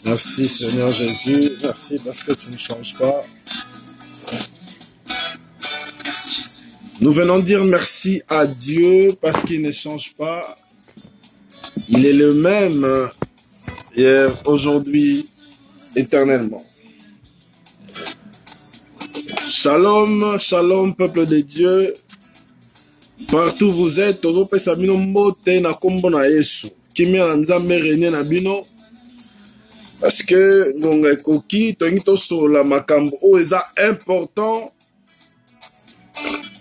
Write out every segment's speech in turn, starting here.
Merci Seigneur Jésus, merci parce que tu ne changes pas. Nous venons dire merci à Dieu parce qu'il ne change pas. Il est le même hier, aujourd'hui, éternellement. Shalom, shalom peuple de Dieu. Partout vous êtes, tozope sabino mbote na kombo na Yesu. Kimia na nzambe renye na bino. Parce que ngonga ekoki tongi tosola makambo o eza important.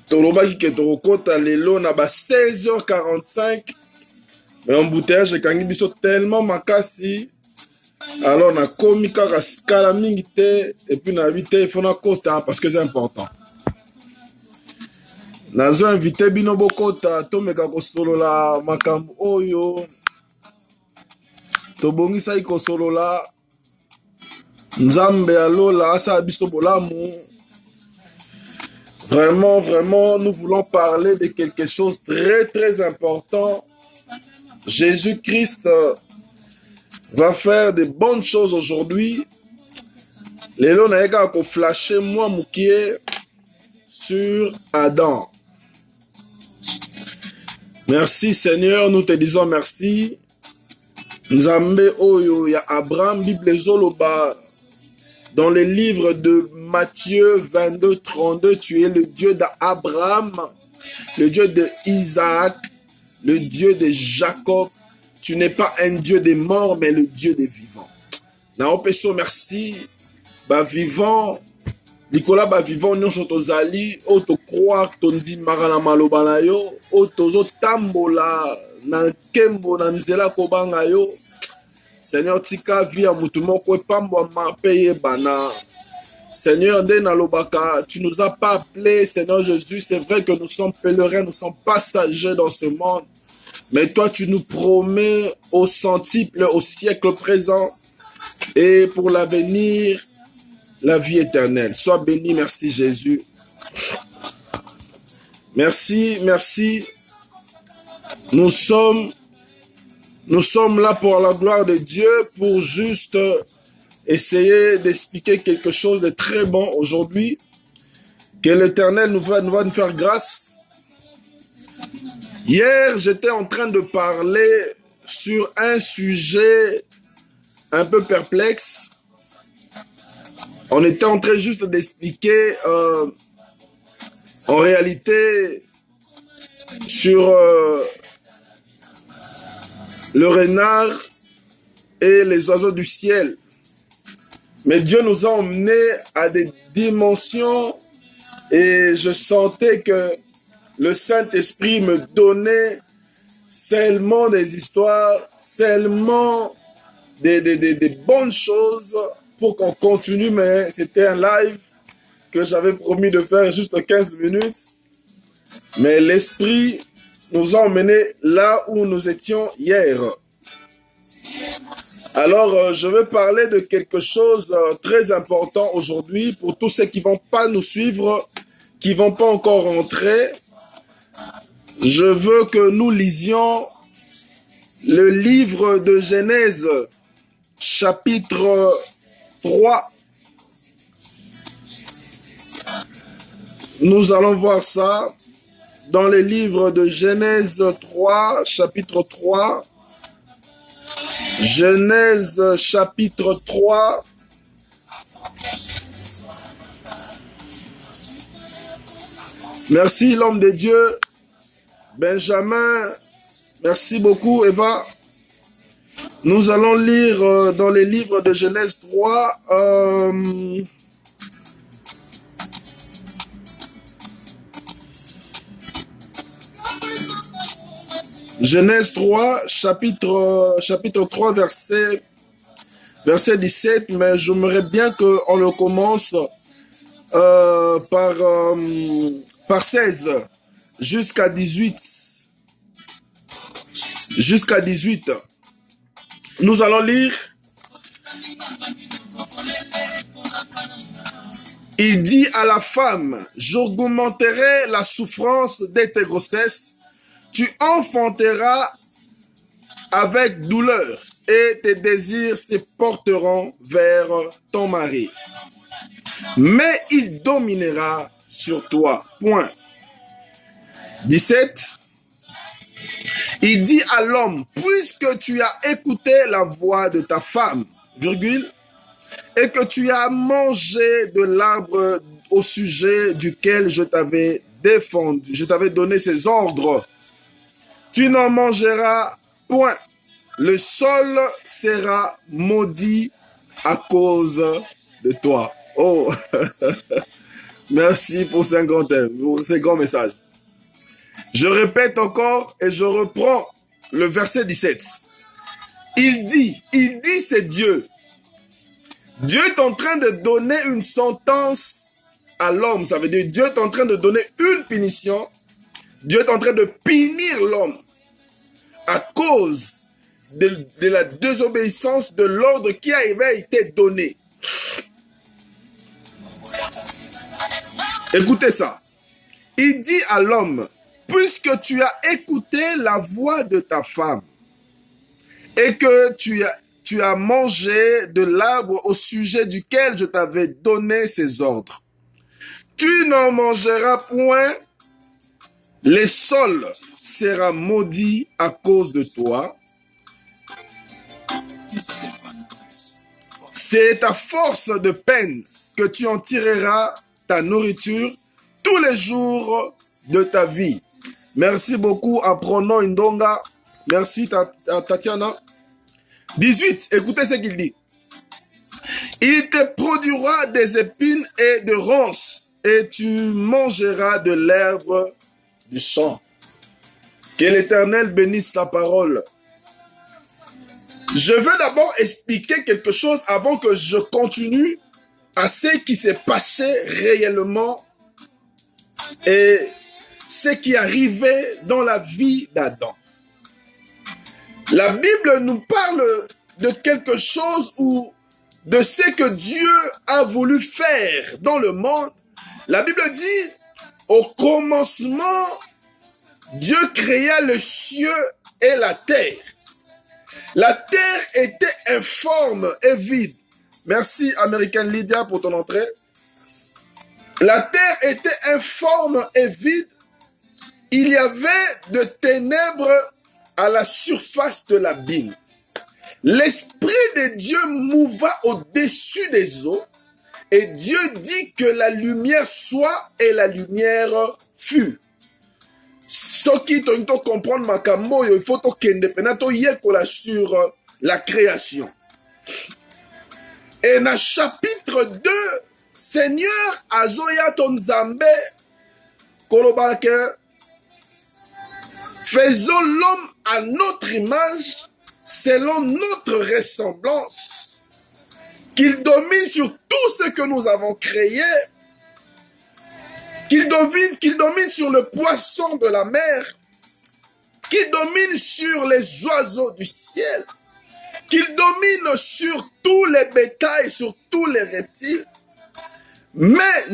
Tolobaki ke tokota lelo na ba 16h45. Mais embouteillage ekangi biso tellement makasi. Alors na komi kaka skala mingi te et puis na vite il faut na kota parce que c'est important. Nazo invité bino bokota tomeka kosolola makambo oyo. Tobongisa ikosolola Nzambe alola asa biso bolamu. Vraiment, vraiment, nous voulons parler de quelque chose de très important. Jésus-Christ va faire de bonnes choses aujourd'hui. Lelo naeka ko flasher moi mukie sur Adam. Merci Seigneur, nous te disons merci. Nzambe oyo ya Abraham, Bible zoloba. Dans le livre de Matthieu 22, 32, tu es le Dieu d'Abraham, le Dieu d'Isaac, le Dieu de Jacob. Tu n'es pas un Dieu des morts, mais le Dieu des vivants. Naopeso merci. Ba vivant, Nicolas ba vivant, nous sommes aux alliés, auto croire, tondi marana malobana yo, auto tambola, na kembo na nzela kobanga yo. Seigneur, tika via mutumoko pambo ma paye bana. Seigneur, tu nous as pas appelés, Seigneur Jésus. C'est vrai que nous sommes pèlerins, nous sommes passagers dans ce monde. Mais toi, tu nous promets au centuple, au siècle présent et pour l'avenir, la vie éternelle. Sois béni, merci Jésus. Merci, merci. Nous sommes là pour la gloire de Dieu, pour juste essayer d'expliquer quelque chose de très bon aujourd'hui. Que l'Éternel nous va nous faire grâce. Hier, j'étais en train de parler sur un sujet un peu perplexe. On était en train juste d'expliquer en réalité sur le renard et les oiseaux du ciel. Mais Dieu nous a emmenés à des dimensions et je sentais que le Saint-Esprit me donnait seulement des histoires, seulement des bonnes choses pour qu'on continue. Mais c'était un live que j'avais promis de faire juste 15 minutes. Mais l'Esprit nous a emmenés là où nous étions hier. Alors, je veux parler de quelque chose de très important aujourd'hui pour tous ceux qui ne vont pas nous suivre, qui ne vont pas encore rentrer. Je veux que nous lisions le livre de Genèse, chapitre 3. Nous allons voir ça dans le livre de Genèse 3, chapitre 3. Genèse, chapitre 3. Merci l'homme de Dieu, Benjamin. Merci beaucoup, Eva. Nous allons lire dans les livres de Genèse 3. Genèse 3, chapitre 3, verset 17, mais j'aimerais bien qu'on le commence par 16 jusqu'à 18. Jusqu'à 18. Nous allons lire. Il dit à la femme, j'augmenterai la souffrance de tes grossesses, tu enfanteras avec douleur et tes désirs se porteront vers ton mari. Mais il dominera sur toi. Point. 17. Il dit à l'homme, puisque tu as écouté la voix de ta femme, virgule, et que tu as mangé de l'arbre au sujet duquel je t'avais défendu, je t'avais donné ces ordres, tu n'en mangeras point. Le sol sera maudit à cause de toi. Oh, merci pour ce grand message. Je répète encore et je reprends le verset 17. Il dit, c'est Dieu. Dieu est en train de donner une sentence à l'homme. Ça veut dire Dieu est en train de donner une punition. Dieu est en train de punir l'homme à cause de la désobéissance de l'ordre qui avait été donné. Écoutez ça. Il dit à l'homme, puisque tu as écouté la voix de ta femme et que tu as mangé de l'arbre au sujet duquel je t'avais donné ces ordres, tu n'en mangeras point, le sol sera maudit à cause de toi. C'est ta force de peine que tu en tireras ta nourriture tous les jours de ta vie. Merci beaucoup à Prono Indonga. Merci Tatiana. 18, écoutez ce qu'il dit. Il te produira des épines et de ronces, et tu mangeras de l'herbe du champ. Que l'Éternel bénisse sa parole. Je veux d'abord expliquer quelque chose avant que je continue à ce qui s'est passé réellement et ce qui arrivait dans la vie d'Adam. La Bible nous parle de quelque chose ou de ce que Dieu a voulu faire dans le monde. La Bible dit, au commencement, Dieu créa le ciel et la terre. La terre était informe et vide. Merci, Américaine Lydia, pour ton entrée. La terre était informe et vide. Il y avait de ténèbres à la surface de l'abîme. L'Esprit de Dieu mouva au-dessus des eaux et Dieu dit que la lumière soit et la lumière fut. Ce qui te comprendre makambo, il faut que sur la création. Et dans le chapitre 2, Seigneur Azoya Tonzambe Kolobake, faisons l'homme à notre image, selon notre ressemblance, qu'il domine sur tout ce que nous avons créé, qu'il domine sur le poisson de la mer, qu'il domine sur les oiseaux du ciel, qu'il domine sur tous les bétails, sur tous les reptiles. Mais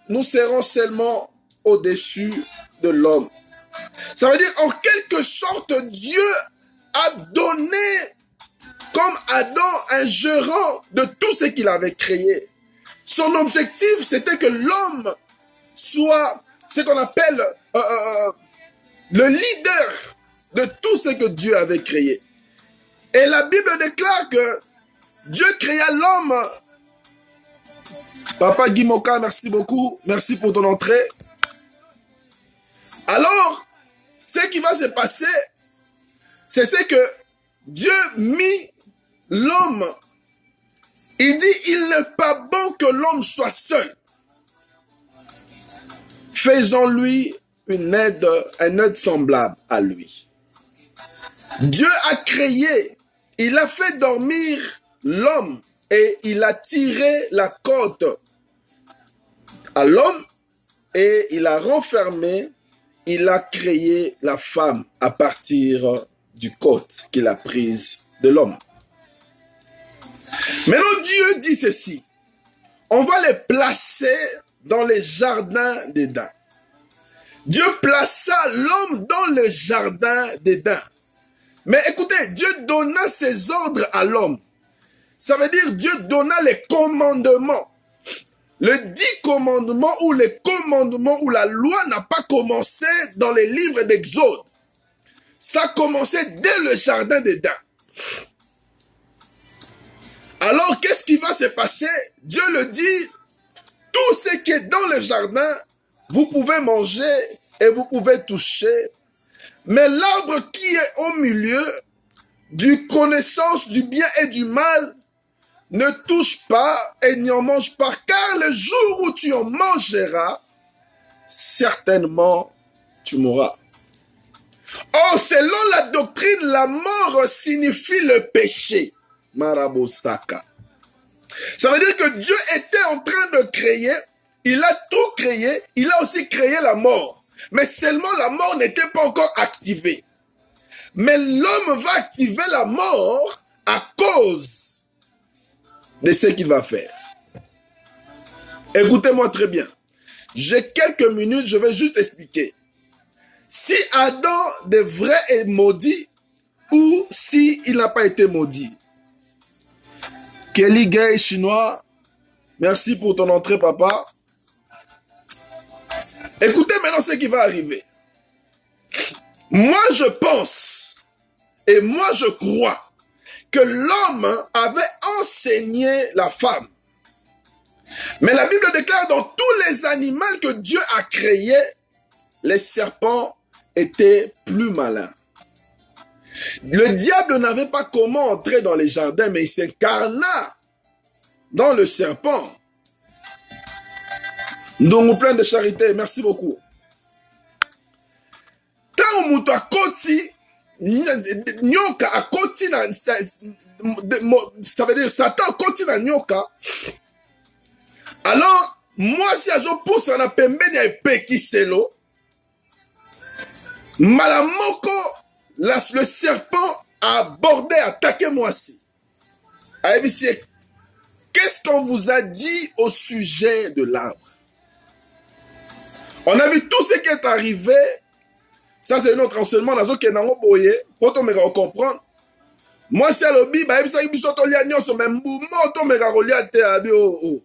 nous serons seulement au-dessus de l'homme. Ça veut dire, en quelque sorte, Dieu a donné comme Adam un gérant de tout ce qu'il avait créé. Son objectif, c'était que l'homme soit ce qu'on appelle le leader de tout ce que Dieu avait créé. Et la Bible déclare que Dieu créa l'homme. Papa Guimoka, merci beaucoup. Merci pour ton entrée. Alors, ce qui va se passer, c'est ce que Dieu mit l'homme. Il dit, il n'est pas bon que l'homme soit seul. Faisons-lui un aide semblable à lui. Dieu a créé, il a fait dormir l'homme et il a tiré la côte à l'homme et il a renfermé, il a créé la femme à partir du côte qu'il a prise de l'homme. Maintenant Dieu dit ceci, on va les placer dans les jardins d'Éden. Dieu plaça l'homme dans le jardin d'Éden. Mais écoutez, Dieu donna ses ordres à l'homme. Ça veut dire Dieu donna les commandements. Le 10 commandements ou les commandements ou la loi n'a pas commencé dans les livres d'Exode. Ça a commencé dès le jardin d'Éden. Alors, qu'est-ce qui va se passer? Dieu le dit, tout ce qui est dans le jardin, vous pouvez manger et vous pouvez toucher. Mais l'arbre qui est au milieu, du connaissance du bien et du mal, ne touche pas et n'y en mange pas, car le jour où tu en mangeras, certainement tu mourras. Or, selon la doctrine, la mort signifie le péché. Marabosaka. Ça veut dire que Dieu était en train de créer, il a tout créé, il a aussi créé la mort. Mais seulement la mort n'était pas encore activée. Mais l'homme va activer la mort à cause de ce qu'il va faire. Écoutez-moi très bien. J'ai quelques minutes, je vais juste expliquer. Si Adam de vrai est maudit ou si il n'a pas été maudit. Kelly Gay chinois, merci pour ton entrée, papa. Écoutez maintenant ce qui va arriver. Moi, je pense et moi, je crois que l'homme avait enseigné la femme. Mais la Bible déclare dans tous les animaux que Dieu a créés, les serpents étaient plus malins. Le diable n'avait pas comment entrer dans les jardins, mais il s'incarna dans le serpent. Donc, plein de charité, merci beaucoup. Tant muto akoti, nyoka akoti na, ça veut dire Satan akoti na nyoka. Alors, moi si azo poussa na pembeni ya epekiselo, malamoko, le serpent a abordé, attaqué moi si. Qu'est-ce qu'on vous a dit au sujet de l'arbre? On a vu tout ce qui est arrivé. Ça, c'est notre enseignement. Pour qu'on me comprendre. Moi, c'est le bi, bah, ça, il faut lire nyon so même mouvement, to me garolia te abi o.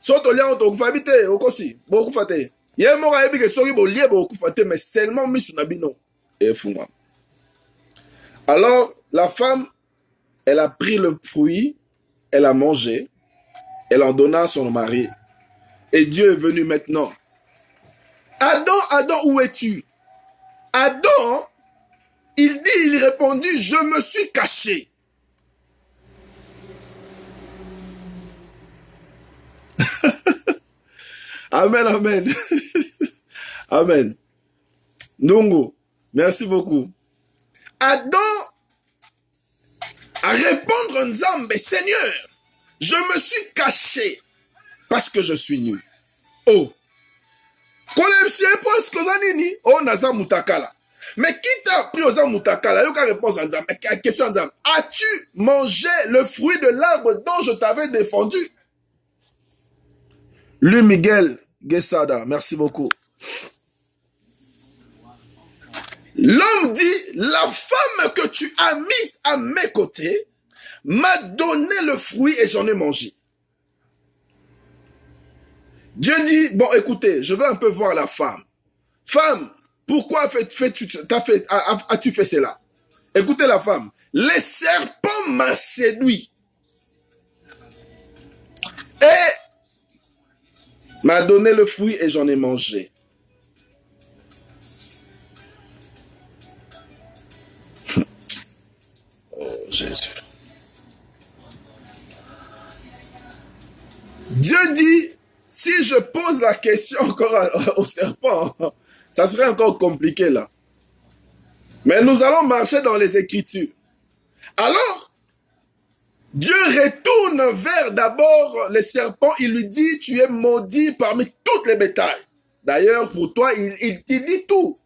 So to lire on fabité, o kosi, beaucoup faté. Yé mo ga ebi ke so bo lié beaucoup faté, mais seulement mis sur nabino. Et fuma. Alors, la femme, elle a pris le fruit, elle a mangé, elle en donna à son mari. Et Dieu est venu maintenant. Adam, Adam, où es-tu? Adam, il répondit, je me suis caché. Amen, amen. Amen. Nungu, merci beaucoup. Adam a répondu en disant, mais Seigneur, je me suis caché parce que je suis nu. Oh. Mais qui t'a appris aux Mutakala? Il y a une réponse en disant, question en disant, as-tu mangé le fruit de l'arbre dont je t'avais défendu? Lui, Miguel Guesada, merci beaucoup. L'homme dit, la femme que tu as mise à mes côtés m'a donné le fruit et j'en ai mangé. Dieu dit, bon écoutez, je veux un peu voir la femme. Femme, pourquoi as-tu fait cela? Écoutez la femme. Les serpents m'ont séduit. Et m'a donné le fruit et j'en ai mangé. Oh Jésus. Dieu dit, si je pose la question encore au serpent, ça serait encore compliqué là. Mais nous allons marcher dans les Écritures. Alors, Dieu retourne vers d'abord le serpent, il lui dit, tu es maudit parmi toutes les bétails. D'ailleurs, pour toi, il dit tout.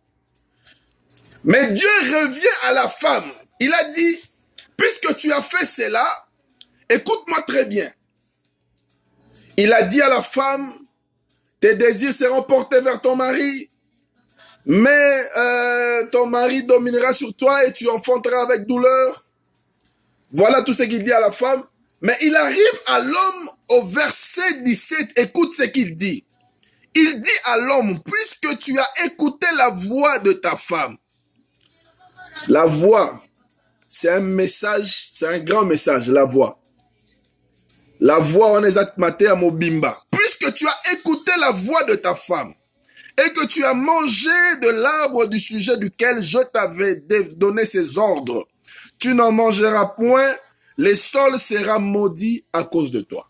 Mais Dieu revient à la femme. Il a dit, puisque tu as fait cela, écoute-moi très bien. Il a dit à la femme, tes désirs seront portés vers ton mari, Mais ton mari dominera sur toi et tu enfanteras avec douleur. Voilà tout ce qu'il dit à la femme. Mais il arrive à l'homme au verset 17. Écoute ce qu'il dit. Il dit à l'homme, puisque tu as écouté la voix de ta femme. La voix, c'est un message, c'est un grand message, la voix. La voix, on est maté à Mobimba. Puisque tu as écouté la voix de ta femme et que tu as mangé de l'arbre du sujet duquel je t'avais donné ces ordres, tu n'en mangeras point, le sol sera maudit à cause de toi.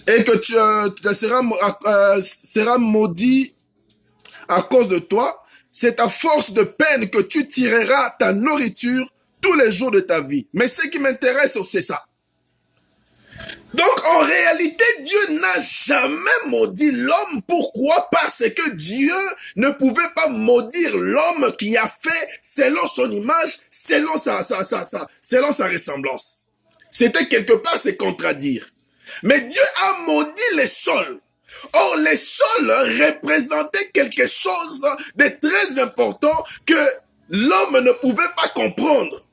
Et que tu seras maudit à cause de toi, c'est à force de peine que tu tireras ta nourriture tous les jours de ta vie. Mais ce qui m'intéresse, c'est ça. Donc, en réalité, Dieu n'a jamais maudit l'homme. Pourquoi? Parce que Dieu ne pouvait pas maudire l'homme qui a fait selon son image, selon sa ressemblance. C'était quelque part se contradire. Mais Dieu a maudit les sols. Or, les sols représentaient quelque chose de très important que l'homme ne pouvait pas comprendre.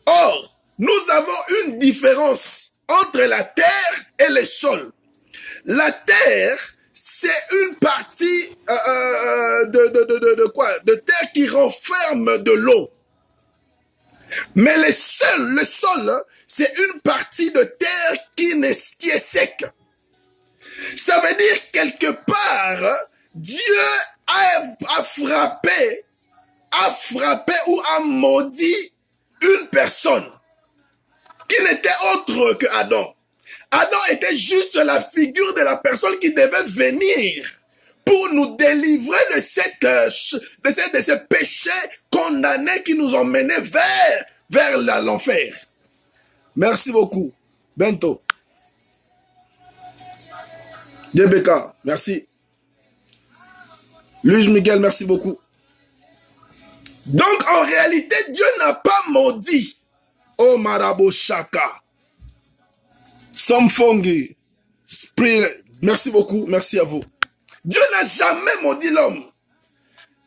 Or, nous avons une différence entre la terre et les sols. La terre, c'est une partie de terre qui renferme de l'eau. Mais le sol, c'est une partie de terre qui est sec. Ça veut dire quelque part, Dieu a frappé ou a maudit une personne qui n'était autre que Adam. Adam était juste la figure de la personne qui devait venir pour nous délivrer de ces péchés condamnés qui nous ont menés vers l'enfer. Merci beaucoup. Bento. Debeka, merci. Luis Miguel, merci beaucoup. Donc, en réalité, Dieu n'a pas maudit. Oh, Marabo Shaka. Somfongi. Merci beaucoup. Merci à vous. Dieu n'a jamais maudit l'homme.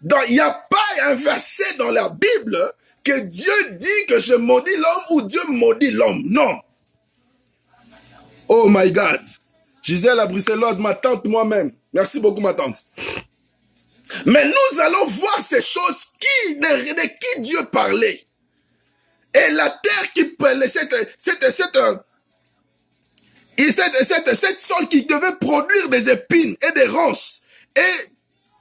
Donc, il n'y a pas un verset dans la Bible que Dieu dit que je maudis l'homme ou Dieu maudit l'homme. Non. Oh my God. Gisèle la Bruxelloise, ma tante moi-même. Merci beaucoup, ma tante. Mais nous allons voir ces choses de qui Dieu parlait. Et la terre qui cette sol qui devait produire des épines et des ronces et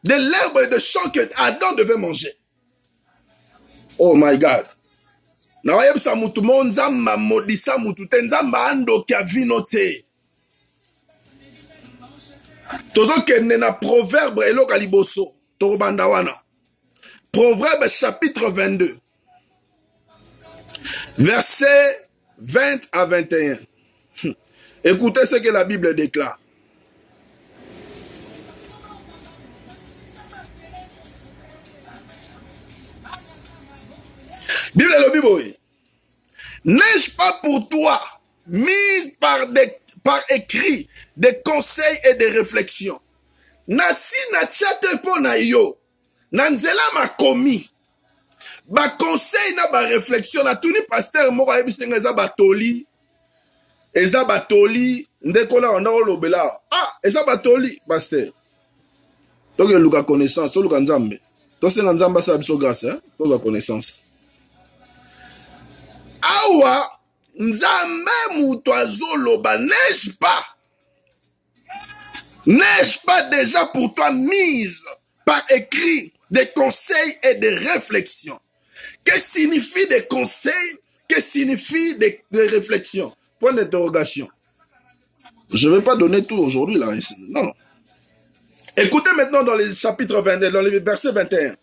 de l'herbe et de champ que Adam devait manger. Oh my God. Nawayebisa mutu mo nzamba modisa mutu te nzamba ando kia vino te. Tozo kene na proverbe eloka liboso. Torobanda wana. Proverbe chapitre 22. Verset 20 à 21. Écoutez ce que la Bible déclare. Bible le Bible. N'ai-je pas pour toi mis par écrit des conseils et des réflexions? Nasi na tchate po na yo. Nanzela ma komi. Ba conseil na ba réflexion na tuni pasteur moko ayebisenga eza batoli. Eza batoli ndekola onda olobela. Ah, eza batoli pasteur. Toke luka connaissance, to luka nzambe. To senga nzamba sa biso grâce, hein? To luka connaissance. Awa nzambe mutu azoloba, n'ai-je pas déjà pour toi mise par écrit des conseils et des réflexions? Que signifie des conseils? Que signifie des réflexions? Point d'interrogation. Je ne vais pas donner tout aujourd'hui là. Non. Écoutez maintenant dans les chapitres 22, dans les versets 21.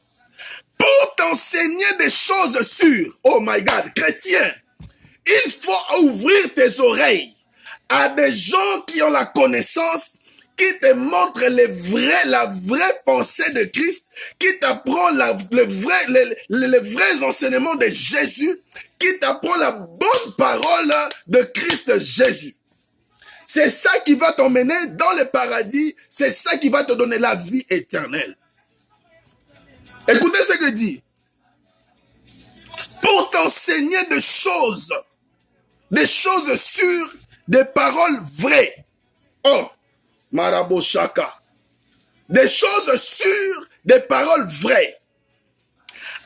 Pour t'enseigner des choses sûres, oh my God, chrétien, il faut ouvrir tes oreilles à des gens qui ont la connaissance, qui te montrent la vraie pensée de Christ, qui t'apprend les vrais enseignements de Jésus, qui t'apprend la bonne parole de Christ Jésus. C'est ça qui va t'emmener dans le paradis. C'est ça qui va te donner la vie éternelle. Écoutez ce que dit. Pour t'enseigner des choses sûres, des paroles vraies. Oh, Marabo Shaka. Des choses sûres, des paroles vraies.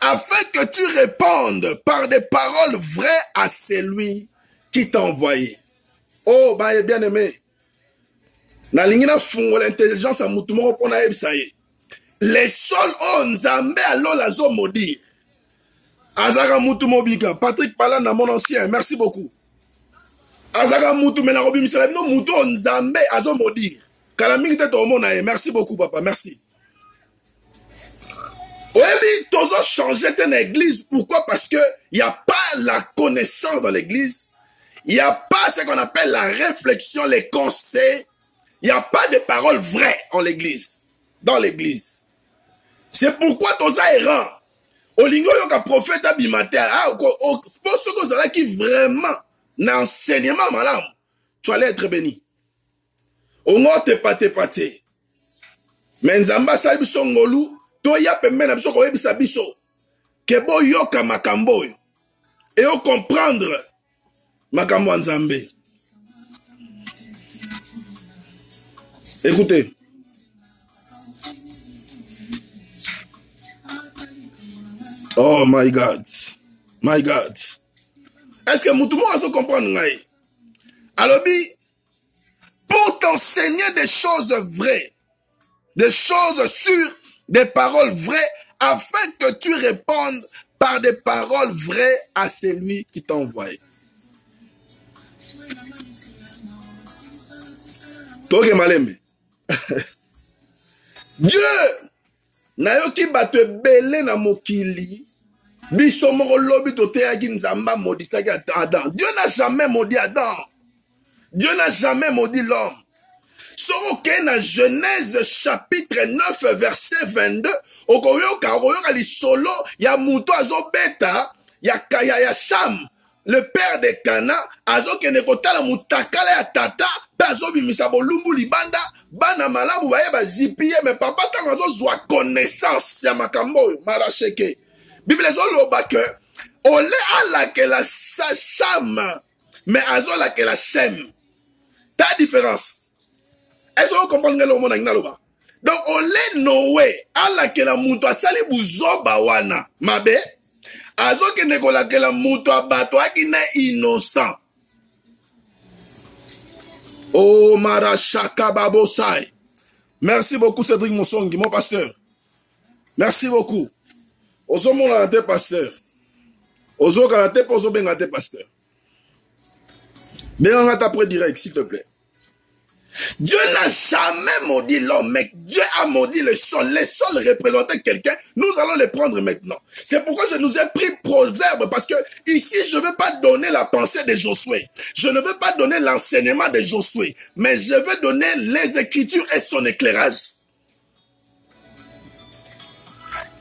Afin que tu répondes par des paroles vraies à celui qui t'a envoyé. Oh, bah, bien aimé. Na lingina fungo l'intelligence à mutumo pona ebsaye. Les sols on nzambe alo lazo maudire. Azara mutumo bika. Patrick Palana, mon ancien, merci beaucoup. Azara mutu mena robi misala no mutu on nzambe azo maudire. Kalaming te to mona, merci beaucoup papa, merci. Oui, tu as changé ton église. Pourquoi? Parce qu'il n'y a pas la connaissance dans l'église. Il n'y a pas ce qu'on appelle la réflexion, les conseils. Il n'y a pas de paroles vraies en l'église. Dans l'église. C'est pourquoi tu as errant. Au lingo yoka prophète abimate. Pour ceux qui vraiment n'enseignement malam, tu allais être béni. Au moins te pate. Mais nzamba salbi songolu. Toya pemena biso ko yebisa biso ke bo yoka makambo yo et o comprendre makambo nzambe. Écoutez. Oh my God. My God. Est-ce que mutumo aso comprendre ngai? Alobi pour t'enseigner des choses vraies, des choses sûres, des paroles vraies, afin que tu répondes par des paroles vraies à celui qui t'a envoyé. Toke malembe. Dieu na yoki bato belé na mokili biso moko lobi toteyaki nzamba maudisaki Adam. Dieu n'a jamais maudit Adam. Dieu n'a jamais maudit l'homme. Soroke na Genèse chapitre 9 verset 22 okoyoka lisolo ya muto azobeta ya Cham le père de Cana azokende kotala mutakala ya tata pe azobimisa bolumbu libanda bana malamu baye bazipie mais papa tango azozwa connaissance ya makambo oyo maracheke Bible ezoloba ke ole alakela sa Cham mais azolakela Shem. Ta différence. Est-ce que vous comprenez le monde ngaloba? Donc ole Noé alakela muto asali buzoba wana mabe azoke nekolakela muto abato akina innocent. Oh marachaka babosai. Merci beaucoup Cédric Mosongi, mon pasteur. Merci beaucoup. Ozo mon ante pasteur. Ozo kanate pozo bengate pasteur. Bengate après direct s'il te plaît. Dieu n'a jamais maudit l'homme, mais Dieu a maudit le sol. Les sols représentaient quelqu'un. Nous allons les prendre maintenant. C'est pourquoi je nous ai pris Proverbe, parce que ici, je ne veux pas donner la pensée de Josué. Je ne veux pas donner l'enseignement de Josué, mais je veux donner les Écritures et son éclairage.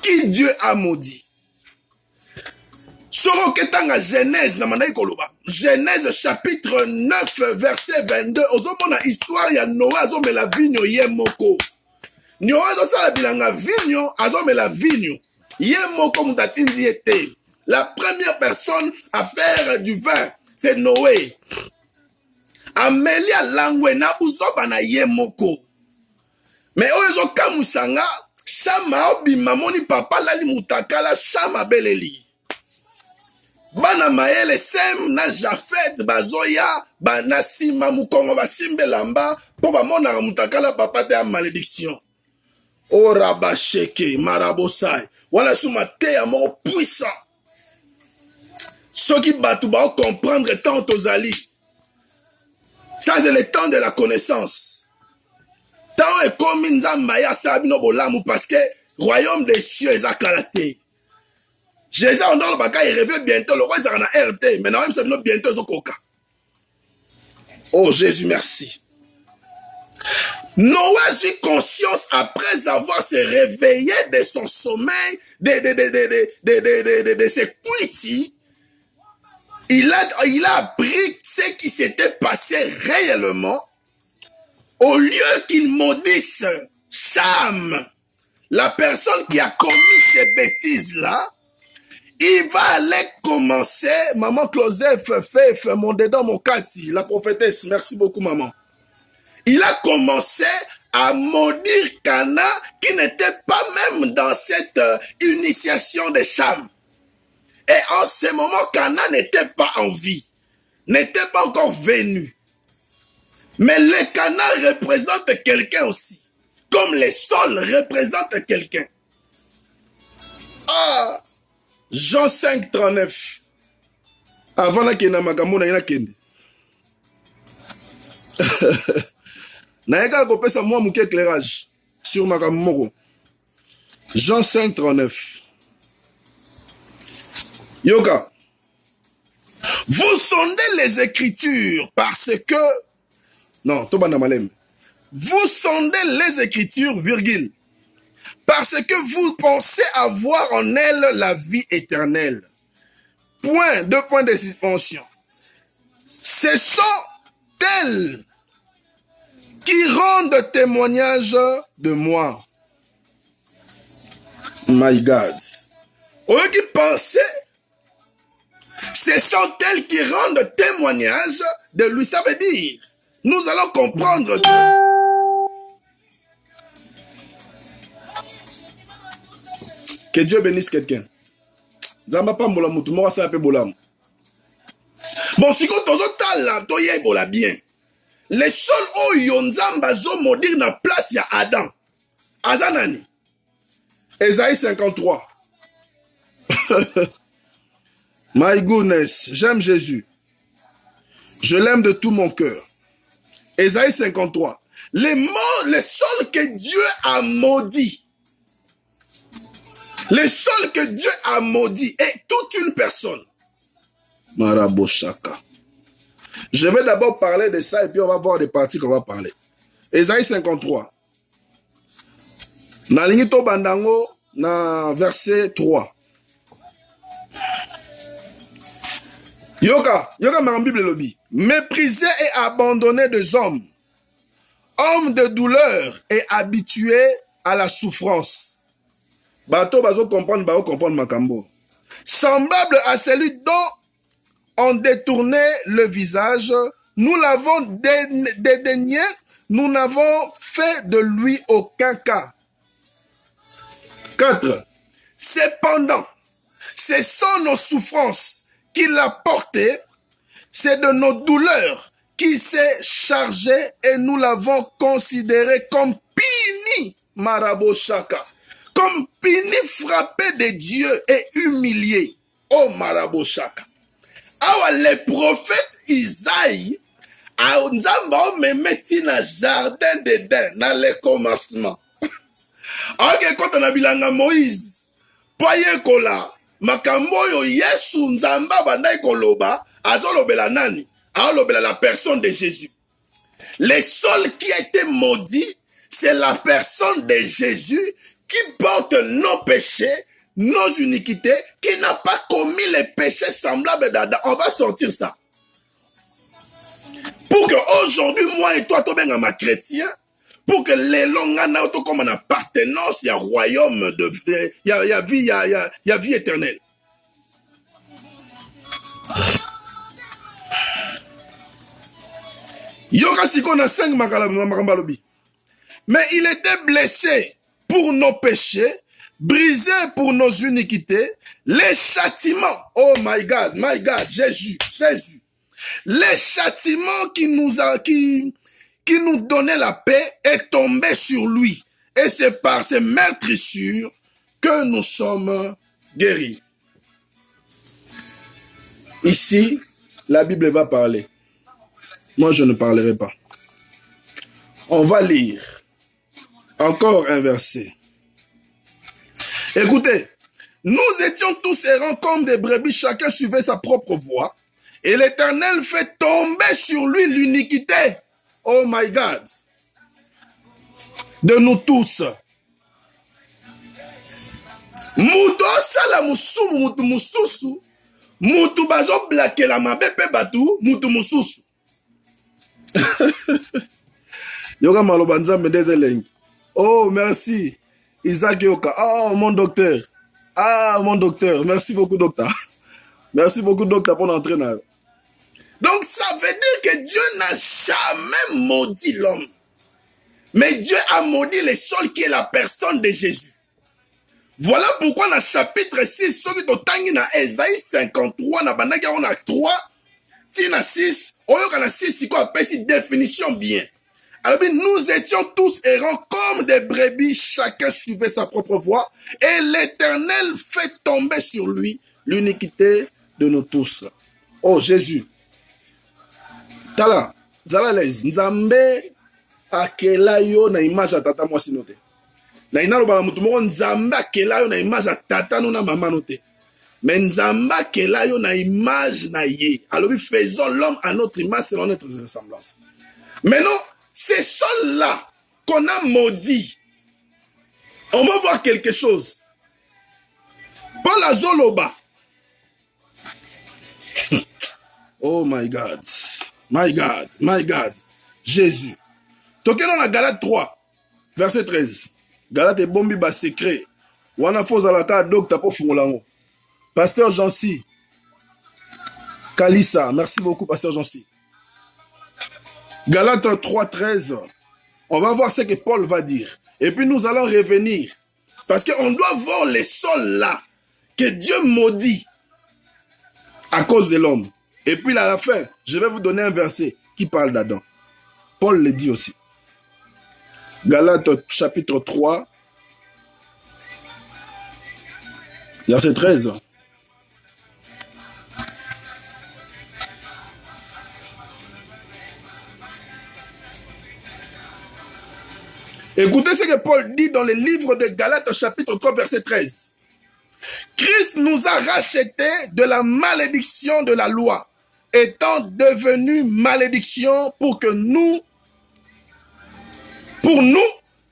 Qui Dieu a maudit? Soroketanga Genèse, Genèse chapitre 9 verset 22. Ozomona histoire ya Noah azomela vigno ye moko. Noah azosala bilanga vigno azomela vigno. Ye moko mutatinzi ete. La première personne à faire du vin, c'est Noé. Amelia langwe na buzoba na ye moko. Mais oyo kamusanga Chama obima moni papa lali mutakala Chama beleli. Bana maele sem na Jafet bazoya bana sima mukongo basimbe lamba po bamona mutakala papa te a malédiction. O rabasheke marabosai wala suma te ya moko puissant. Ceux qui batu ba comprendre tant aux ali. Ça c'est le temps de la connaissance. Tant est comme nzamba ya sabino bolamu parce que royaume des cieux est akalaté. Jésus on dans le baka il revient bientôt le roi il sera na RT mais même c'est bientôt zokoka. Oh Jésus merci. Noé suit conscience après avoir se réveillé de son sommeil de ses cuitis. Il a appris ce qui s'était passé réellement au lieu qu'il maudisse Cham, la personne qui a commis ces bêtises-là, il va aller commencer, maman Closeph fait mon dedans mon kati, la prophétesse, merci beaucoup maman. Il a commencé à maudire Cana qui n'était pas même dans cette initiation de Cham. Et en ce moment, Cana n'était pas en vie, n'était pas encore venu. Mais le Cana représente quelqu'un aussi, comme les sols représentent quelqu'un. Ah, Jean 5, 39. Avant la kena makambo na ina kende. Naïka kopesa moi mouké éclairage sur makambo moko. Jean 5, 39. Yoka. Vous sondez les Écritures parce que... Non, Tobanda Malem. Vous sondez les Écritures, virgule. Parce que vous pensez avoir en elles la vie éternelle. Point, 2 points de suspension. Ce sont elles qui rendent témoignage de moi. My God. Au lieu de penser, ce sont elles qui rendent témoignage de lui. Ça veut dire, nous allons comprendre que Dieu bénisse quelqu'un. Zamba pa mbola mutu moko sa pe bolam. Bon, si ko tozo tala to ye bola bien. Les sols oyo nzamba zo maudire na place ya Adam. Azanani. Esaïe 53. My goodness, j'aime Jésus. Je l'aime de tout mon cœur. Esaïe 53. Les sols que Dieu a maudits. Le sol que Dieu a maudit est toute une personne. Maraboshaka. Je vais d'abord parler de ça et puis on va voir des parties qu'on va parler. Esaïe 53. Na lingito bandango na verset 3. Yoka ma Bible lobby. Méprisé et abandonné des hommes. Homme de douleur et habitué à la souffrance. Bato bazo comprendre makambo. Semblable à celui dont on détournait le visage, nous l'avons dédaigné, nous n'avons fait de lui aucun cas. 4. Cependant, ce sont nos souffrances qu'il a portées, c'est de nos douleurs qu'il s'est chargé et nous l'avons considéré comme puni, Maraboshaka. Comme puni, frappé de Dieu et humilié. Oh Maraboshaka. Alors les prophètes Isaïe, a nzamba me meti na jardin d'Éden, dans le commencement. Ok, quand on a bilanga Moïse, paye kola, makambo yo Yesu nzamba bandai koloba, azolobela nani, azolobela la personne de Jésus. Le sol qui a été maudit, c'est la personne de Jésus qui porte nos péchés, nos iniquités, qui n'a pas commis les péchés semblables d'Adam. On va sortir ça. Pour que aujourd'hui, moi et toi, tu ma chrétien, pour que les longs auto comme en appartenance, il y a royaume de il y a vie éternelle. Yoka siko na 5 makambalobi. Mais il était blessé pour nos péchés, brisé pour nos iniquités, les châtiments, oh my God, Jésus, les châtiments qui nous donnait la paix est tombé sur lui. Et c'est par ces meurtrissures que nous sommes guéris. Ici, la Bible va parler. Moi, je ne parlerai pas. On va lire encore un verset. Écoutez, nous étions tous errants comme des brebis, chacun suivait sa propre voie, et l'Éternel fait tomber sur lui l'iniquité. Oh my God! De nous tous. Muto sala musumu mutu mususu, mutu bazo blake la mabepe batu, mutu mususu. Yoga Malobanza Medezeleng. Oh, merci. Isaac Yoka. Oh, mon docteur. Ah, mon docteur. Merci beaucoup, docteur. Merci beaucoup, docteur, pour l'entraîneur. Donc, ça veut dire que Dieu n'a jamais maudit l'homme. Mais Dieu a maudit le sol qui est la personne de Jésus. Voilà pourquoi dans le chapitre 6, ceux qui ont dans Esaïe 53, on a 3, tina 6, on a 6, c'est quoi une définition bien. Alors, nous étions tous errants comme des brebis, chacun suivait sa propre voie, et l'Éternel fait tomber sur lui l'iniquité de nous tous. Oh Jésus. Tala, Zalalez, Nzambe akela yo na image ya tata mwasi note. Na inaloba na mutu moko Nzambe akela yo na image ya tata no na mama note. Mais Nzambe akela yo na image na ye. Alors faisons l'homme à notre image selon notre ressemblance. Maintenant, c'est ceux-là qu'on a maudit. On va voir quelque chose. Paul Azoloba. Oh my God. My God. My God. Jésus. Tokeno na Galate 3, verset 13. Galate bombi ba secret. Wana foza la ka docteur pour fungolango. Pasteur Jancy. Kalissa. Merci beaucoup, Pasteur Jancy. Galate 3, 13. On va voir ce que Paul va dire. Et puis nous allons revenir. Parce qu'on doit voir les sols là que Dieu maudit à cause de l'homme. Et puis à la fin, je vais vous donner un verset qui parle d'Adam. Paul le dit aussi. Galates chapitre 3, verset 13. Écoutez ce que Paul dit dans le livre de Galates chapitre 3, verset 13. Christ nous a rachetés de la malédiction de la loi, étant devenu malédiction pour nous,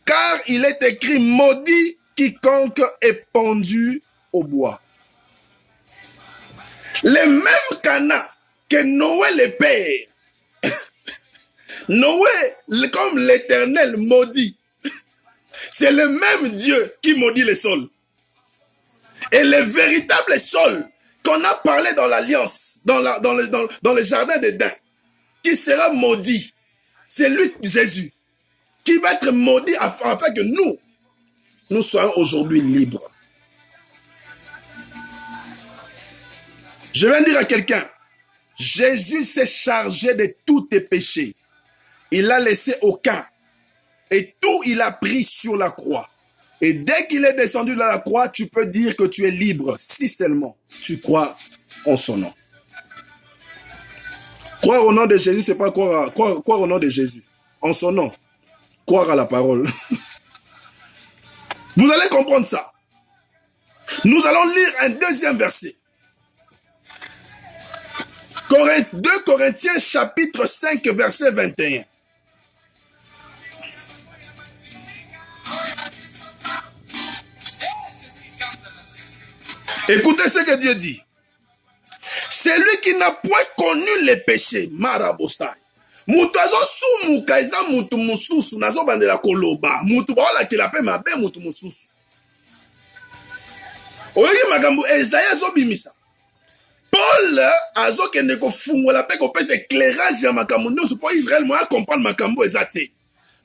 car il est écrit maudit quiconque est pendu au bois. Les mêmes Cana que Noé le père, Noé comme l'Éternel maudit, c'est le même Dieu qui maudit les sols. Et le véritable sol qu'on a parlé dans l'Alliance, dans le jardin d'Éden, qui sera maudit, c'est lui, Jésus, qui va être maudit afin que nous soyons aujourd'hui libres. Je viens dire à quelqu'un, Jésus s'est chargé de tous tes péchés. Il n'a laissé aucun. Et tout, il a pris sur la croix. Et dès qu'il est descendu de la croix, tu peux dire que tu es libre, si seulement tu crois en son nom. Croire au nom de Jésus, ce n'est pas croire au nom de Jésus. En son nom. Croire à la parole. Vous allez comprendre ça. Nous allons lire un deuxième verset. 2 Corinthiens chapitre 5, verset 21. Écoutez ce que Dieu dit. Celui qui n'a point connu les péchés, Marabosai. Mutu azo sumuka eza mutu mususu nazo bandela koloba. Mutu baola ki la pe mabe mutu mususu. Oyi makambo Esaïe azo bimisa. Paul azo kende ko fungola pe ko pese éclairage ya makambo nyonso po Israël mo a comprendre makambo ezate.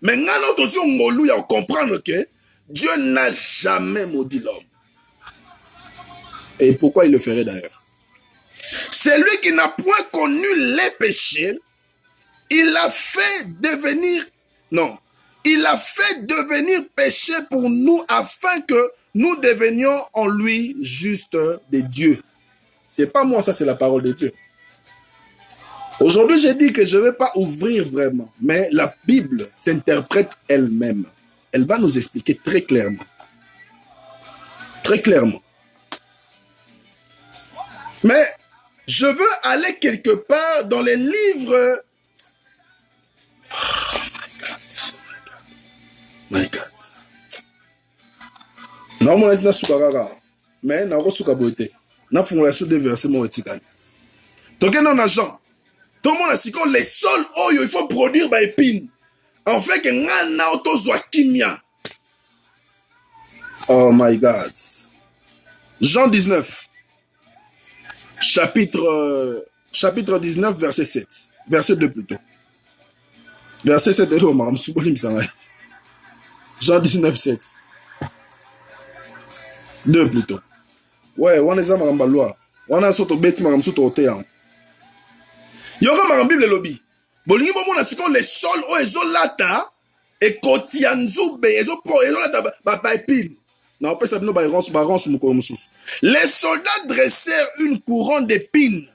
Mais ngano tozi ngolu ya comprendre que Dieu n'a jamais maudit l'homme. Et pourquoi il le ferait d'ailleurs? Celui qui n'a point connu les péchés, il a fait devenir péché pour nous afin que nous devenions en lui juste de Dieu. C'est pas moi, ça c'est la parole de Dieu. Aujourd'hui, j'ai dit que je ne vais pas ouvrir vraiment, mais la Bible s'interprète elle-même. Elle va nous expliquer très clairement. Très clairement. Mais je veux aller quelque part dans les livres. Oh my God. Non, moi, je suis mais je suis je suis des versets. Donc, non, Jean. Tout le monde a dit que les sols, il faut produire des épines. en fait que ngana otozwa kimia. Oh my God. Jean 19, chapitre 19, verset 7. Verset 2 plutôt. Verset 7 Jean 19, 7. 2 plutôt. Ouais, on est en loi. On a soto bête maram soto otean. Yoga maram Bible lobby. Bolingi bomo na siko le sol o ezolata et kotianzube ezolata ba épine. Non, après ça bino ba range mukolo mususu. Les soldats dressèrent une couronne d'épines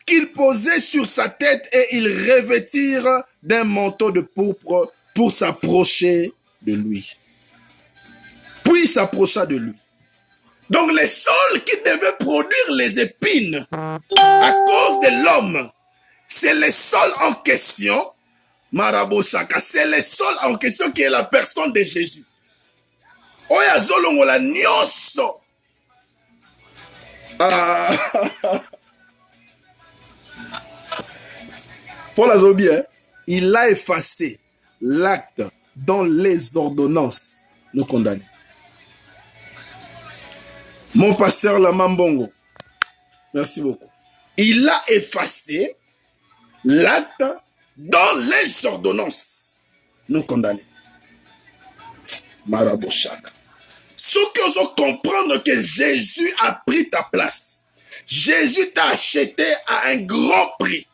qu'ils posaient sur sa tête et ils revêtirent d'un manteau de pourpre pour s'approcher de lui. Puis il s'approcha de lui. Donc les sols qui devaient produire les épines à cause de l'homme, c'est les sols en question, Marabo Chaka, c'est les sols en question qui est la personne de Jésus. Oya zolongo la nyoso. Paul Azobi, il a effacé l'acte dont les ordonnances nous condamnent. Mon pasteur Lamambongo, merci beaucoup. Il a effacé l'acte dont les ordonnances nous condamnent. Maraboshaka. Ce que vous comprendre que Jésus a pris ta place. Jésus t'a acheté à un grand prix.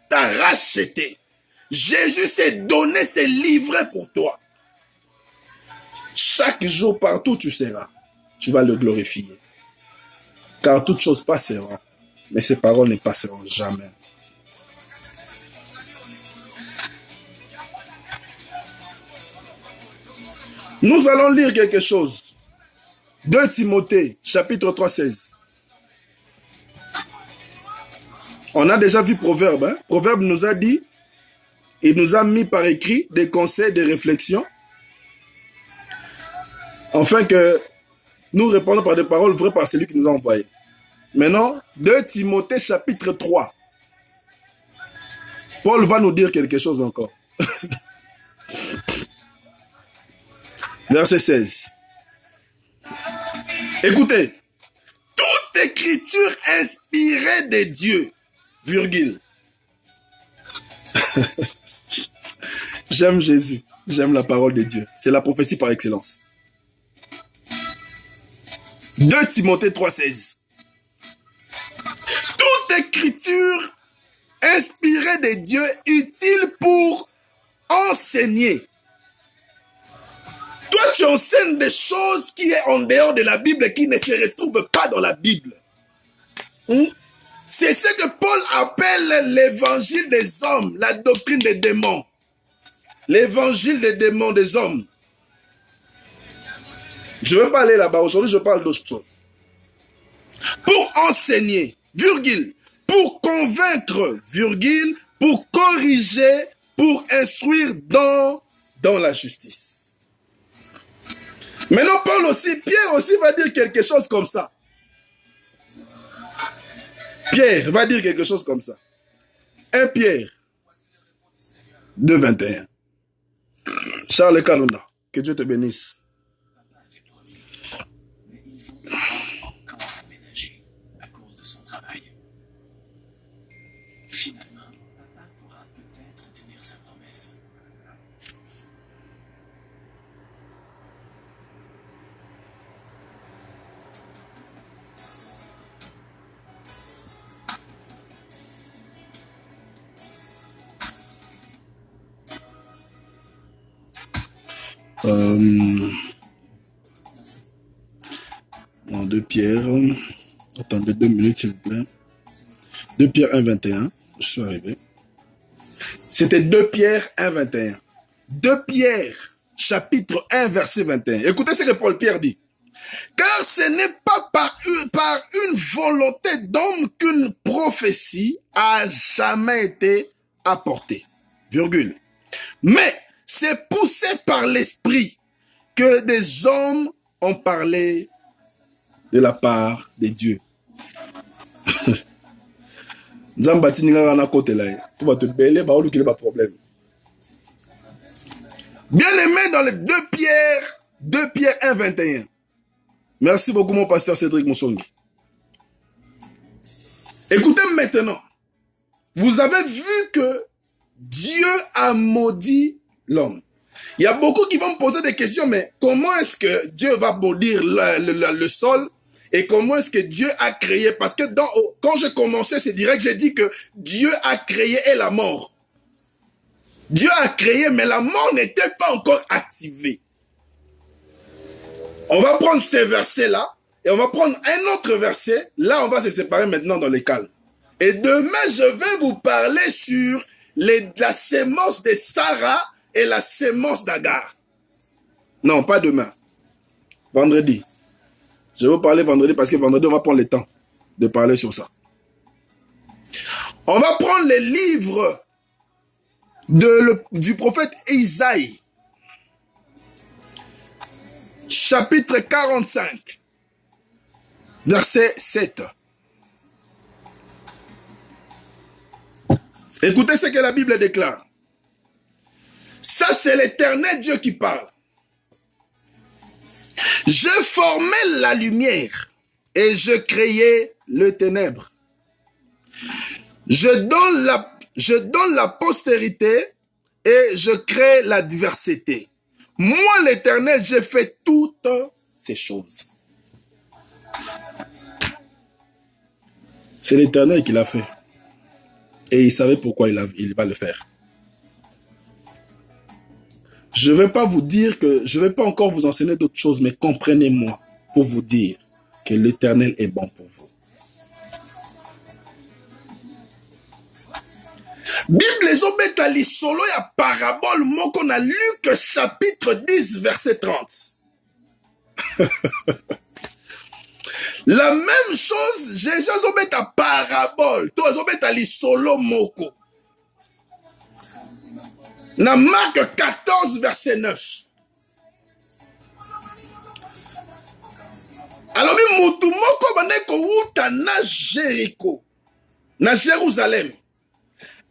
T'a racheté. Jésus s'est donné, s'est livré pour toi. Chaque jour, partout où tu seras, tu vas le glorifier. Car toutes choses passeront, mais ses paroles ne passeront jamais. Nous allons lire quelque chose. 2 Timothée, chapitre 3, 16. On a déjà vu Proverbe. Hein? Proverbe nous a dit, il nous a mis par écrit des conseils, des réflexions, afin que nous répondons par des paroles vraies par celui qui nous a envoyés. Maintenant, 2 Timothée chapitre 3. Paul va nous dire quelque chose encore. Verset 16. Écoutez. Toute écriture inspirée de Dieu, virgule. J'aime Jésus. J'aime la parole de Dieu. C'est la prophétie par excellence. 2 Timothée 3, 16. Toute écriture inspirée de Dieu, utile pour enseigner. Toi, tu enseignes des choses qui sont en dehors de la Bible, qui ne se retrouvent pas dans la Bible. C'est ce que Paul appelle l'évangile des hommes, la doctrine des démons. L'évangile des démons des hommes. Je ne veux pas aller là-bas. Aujourd'hui, je parle d'autre chose. Pour enseigner, virgule, pour convaincre, virgule, pour corriger, pour instruire dans la justice. Maintenant, Paul aussi, Pierre aussi va dire quelque chose comme ça. Pierre va dire quelque chose comme ça. 1 Pierre 2, 21. Charles Kalonda, que Dieu te bénisse. Non, 2 Pierre. Attendez 2 minutes, s'il vous plaît. 2 Pierre 1, 21. Je suis arrivé. C'était 2 Pierre 1, 21. 2 Pierre, chapitre 1, verset 21. Écoutez ce que Paul Pierre dit. Car ce n'est pas par une volonté d'homme qu'une prophétie a jamais été apportée. Virgule. Mais c'est poussé par l'esprit que des hommes ont parlé de la part de Dieu. Nzambati ninga na kote la. Tu vas te bêler, ba olukile ba problème. Bien aimé dans les 2 Pierre 1, 21. Merci beaucoup mon pasteur Cédric Moussongi. Écoutez maintenant. Vous avez vu que Dieu a maudit l'homme. Il y a beaucoup qui vont me poser des questions, mais comment est-ce que Dieu va maudire le sol et comment est-ce que Dieu a créé? Parce que quand j'ai commencé, c'est direct, j'ai dit que Dieu a créé et la mort. Dieu a créé, mais la mort n'était pas encore activée. On va prendre ces versets-là et on va prendre un autre verset. Là, on va se séparer maintenant dans les calmes. Et demain, je vais vous parler sur la sémence de Sarah et la sémence d'Agar. Non, pas demain. Vendredi. Je vais vous parler vendredi parce que vendredi, on va prendre le temps de parler sur ça. On va prendre les livres du prophète Isaïe. Chapitre 45. Verset 7. Écoutez ce que la Bible déclare. Ça, c'est l'Éternel Dieu qui parle. Je formais la lumière et je créais le ténèbre. Je donne la postérité et je crée l'adversité. Moi, l'Éternel, j'ai fait toutes ces choses. C'est l'Éternel qui l'a fait. Et il savait pourquoi il va le faire. Je ne vais pas vous dire que, je ne vais pas encore vous enseigner d'autres choses, mais comprenez-moi pour vous dire que l'Éternel est bon pour vous. Bible ezobeta lisolo ya parabole moko na Luc chapitre 10 verset 30. La même chose, Jésus ezobeta parabole, to ezobeta lisolo moko. Na Marc 14 verset 9. Alors mutu moko bandeko wuta na Jéricho, na Jérusalem.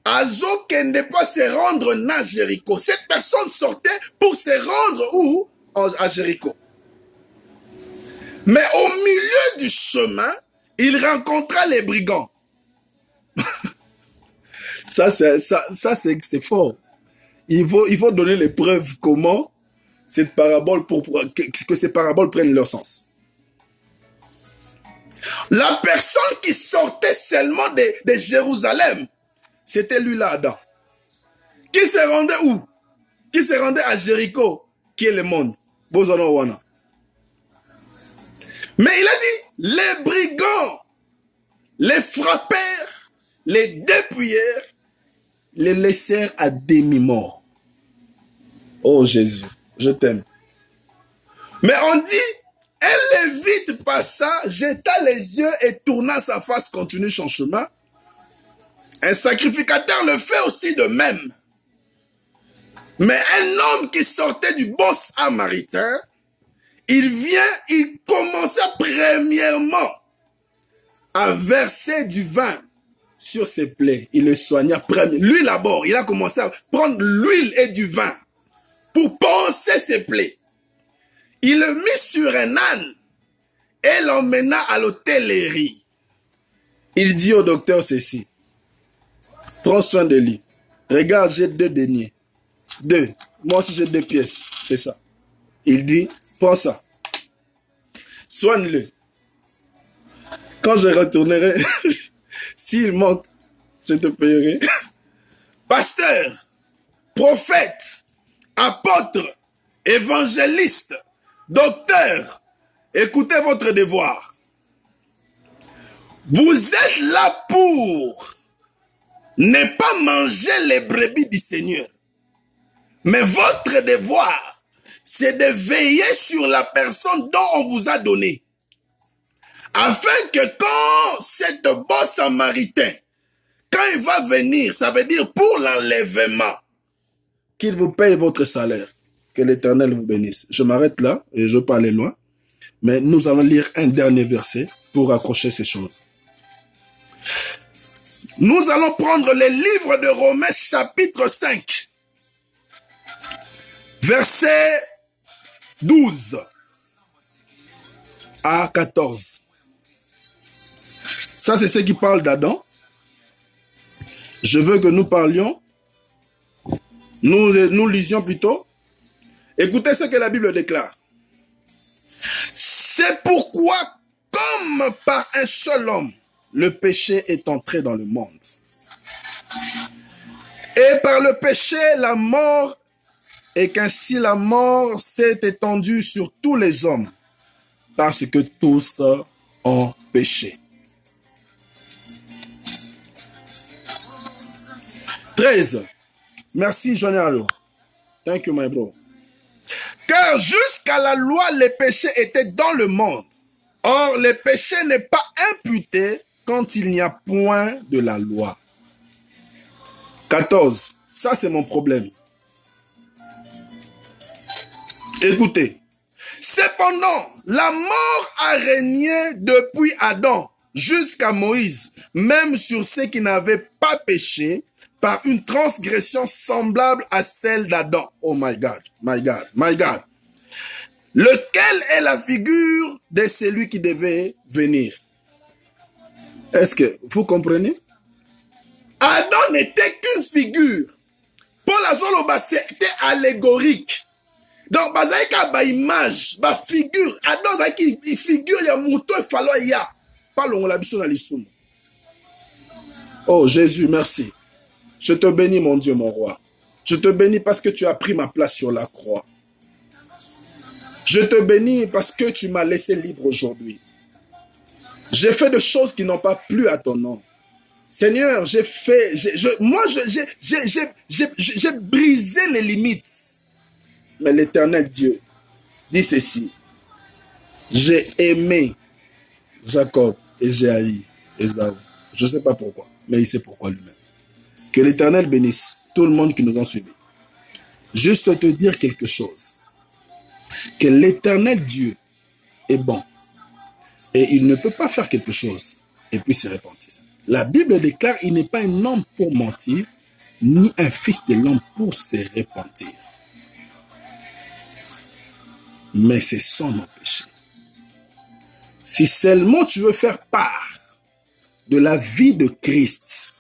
Azo kende pas se rendre na Jéricho. Cette personne sortait pour se rendre où? À Jéricho. Mais au milieu du chemin, il rencontra les brigands. Ça c'est fort. Il faut donner les preuves comment cette parabole que ces paraboles prennent leur sens. La personne qui sortait seulement de Jérusalem, c'était lui là, Adam. Qui se rendait où? Qui se rendait à Jéricho, qui est le monde. Mais il a dit, les brigands les frappèrent, les dépouillèrent, les laissèrent à demi-mort. Oh Jésus, je t'aime. Mais on dit, un Lévite passa, jeta les yeux et tourna sa face, continue son chemin. Un sacrificateur le fait aussi de même. Mais un homme qui sortait du bon samaritain, il commença premièrement à verser du vin sur ses plaies. Il le soigna. Lui d'abord, il a commencé à prendre l'huile et du vin pour panser ses plaies. Il le mit sur un âne et l'emmena à l'hôtellerie. Il dit au docteur ceci. Prends soin de lui. Regarde, j'ai 2 deniers. 2. Moi aussi, j'ai 2 pièces. C'est ça. Il dit, prends ça. Soigne-le. Quand je retournerai, s'il manque, je te payerai. Pasteur, prophète, apôtre, évangéliste, docteur, écoutez votre devoir. Vous êtes là pour ne pas manger les brebis du Seigneur. Mais votre devoir, c'est de veiller sur la personne dont on vous a donné. Afin que quand cet bon samaritain, quand il va venir, ça veut dire pour l'enlèvement, qu'il vous paye votre salaire. Que l'Éternel vous bénisse. Je m'arrête là et je peux aller loin. Mais nous allons lire un dernier verset pour accrocher ces choses. Nous allons prendre les livres de Romains chapitre 5. Verset 12 à 14. Ça, c'est ce qui parle d'Adam. Je veux que nous parlions. Nous lisions plutôt. Écoutez ce que la Bible déclare. C'est pourquoi, comme par un seul homme, le péché est entré dans le monde. Et par le péché, la mort, et qu'ainsi la mort s'est étendue sur tous les hommes, parce que tous ont péché. 13. Merci, Johnny. Thank you, my bro. Car jusqu'à la loi, les péchés étaient dans le monde. Or, le péché n'est pas imputé quand il n'y a point de la loi. 14. Ça, c'est mon problème. Écoutez. Cependant, la mort a régné depuis Adam jusqu'à Moïse, même sur ceux qui n'avaient pas péché, par une transgression semblable à celle d'Adam. Oh my God, my God, my God. Lequel est la figure de celui qui devait venir? Est-ce que vous comprenez? Adam n'était qu'une figure. Paul Azoloba, c'était allégorique. Donc, bazaïka ba image, ba figure. Adam zaki figure ya mouto e falo ya. Parlons la biso na lisumu. Oh Jésus, merci. Je te bénis, mon Dieu, mon roi. Je te bénis parce que tu as pris ma place sur la croix. Je te bénis parce que tu m'as laissé libre aujourd'hui. J'ai fait des choses qui n'ont pas plu à ton nom. Seigneur, j'ai brisé les limites. Mais l'Éternel Dieu dit ceci. J'ai aimé Jacob et j'ai haï Ésaü. Je ne sais pas pourquoi, mais il sait pourquoi lui-même. Que l'Éternel bénisse tout le monde qui nous a suivis. Juste te dire quelque chose. Que l'Éternel Dieu est bon. Et il ne peut pas faire quelque chose et puis se repentir. La Bible déclare il n'est pas un homme pour mentir, ni un fils de l'homme pour se repentir. Mais c'est son péché. Si seulement tu veux faire part de la vie de Christ,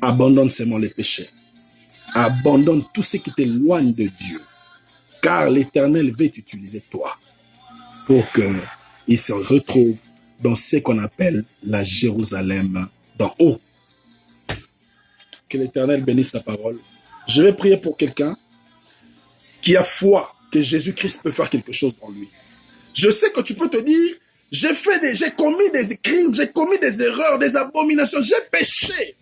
abandonne seulement les péchés. Abandonne tout ce qui t'éloigne de Dieu. Car l'Éternel veut utiliser toi pour qu'il se retrouve dans ce qu'on appelle la Jérusalem d'en haut. Que l'Éternel bénisse sa parole. Je vais prier pour quelqu'un qui a foi que Jésus-Christ peut faire quelque chose en lui. Je sais que tu peux te dire, j'ai commis des crimes, j'ai commis des erreurs, des abominations, j'ai péché.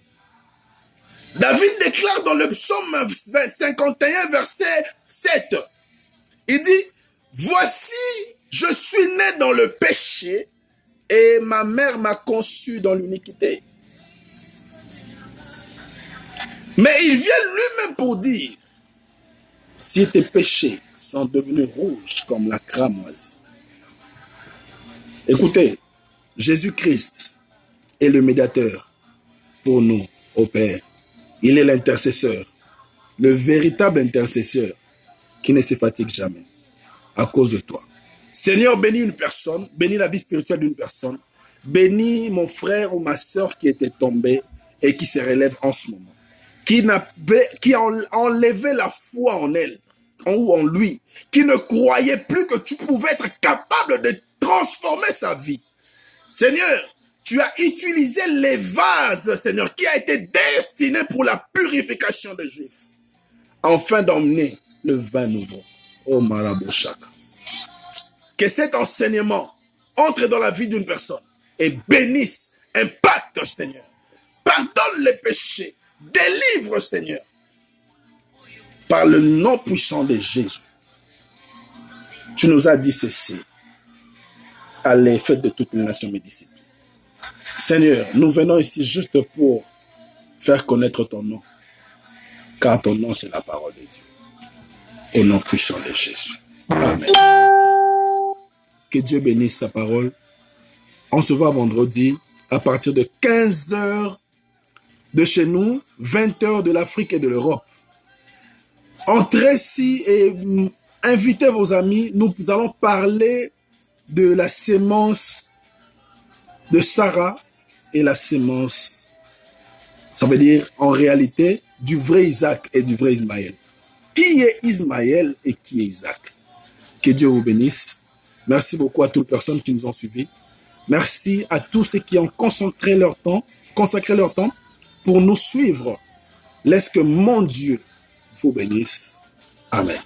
David déclare dans le psaume 51, verset 7, il dit, voici, je suis né dans le péché et ma mère m'a conçu dans l'iniquité. Mais il vient lui-même pour dire, si tes péchés sont devenus rouges comme la cramoisie. Écoutez, Jésus-Christ est le médiateur pour nous au Père. Il est l'intercesseur, le véritable intercesseur qui ne se fatigue jamais à cause de toi. Seigneur, bénis une personne, bénis la vie spirituelle d'une personne, bénis mon frère ou ma soeur qui était tombé et qui se relève en ce moment, qui a enlevé la foi en elle, ou en lui, qui ne croyait plus que tu pouvais être capable de transformer sa vie. Seigneur, tu as utilisé les vases, Seigneur, qui a été destiné pour la purification des Juifs, afin d'emmener le vin nouveau. Oh Maraboshaka. Que cet enseignement entre dans la vie d'une personne et bénisse, impacte, Seigneur. Pardonne les péchés, délivre, Seigneur, par le nom puissant de Jésus. Tu nous as dit ceci. Allez, faites de toutes les nations mes disciples. Seigneur, nous venons ici juste pour faire connaître ton nom. Car ton nom, c'est la parole de Dieu. Au nom puissant de Jésus. Amen. Que Dieu bénisse sa parole. On se voit vendredi à partir de 15h de chez nous, 20h de l'Afrique et de l'Europe. Entrez ici et invitez vos amis. Nous allons parler de la sémence de Sarah et la sémence, ça veut dire en réalité du vrai Isaac et du vrai Ismaël. Qui est Ismaël et qui est Isaac? Que Dieu vous bénisse. Merci beaucoup à toutes les personnes qui nous ont suivis. Merci à tous ceux qui ont consacré leur temps pour nous suivre. Laisse que mon Dieu vous bénisse. Amen.